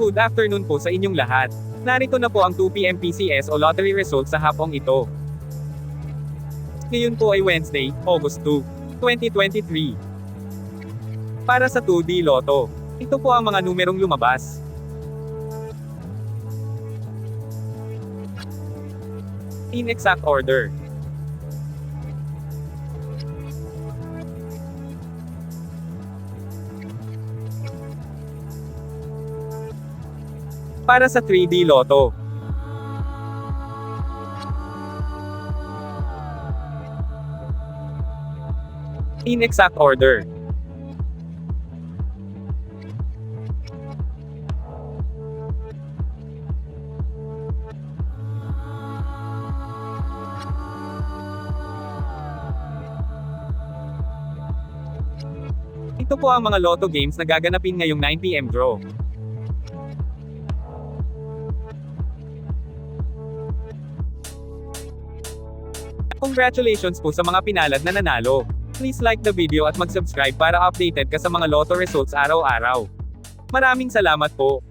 Good afternoon po sa inyong lahat. Narito na po ang 2 PM PCS o lottery results sa hapong ito. Ngayon po ay Wednesday, August 2, 2023. Para sa 2D Lotto, ito po ang mga numerong lumabas. In exact order. Para sa 3D Lotto. In exact order. Ito po ang mga Lotto games na gaganapin ngayong 9 PM draw. Congratulations po sa mga pinalad na nanalo. Please like the video at mag-subscribe para updated ka sa mga Lotto results araw-araw. Maraming salamat po.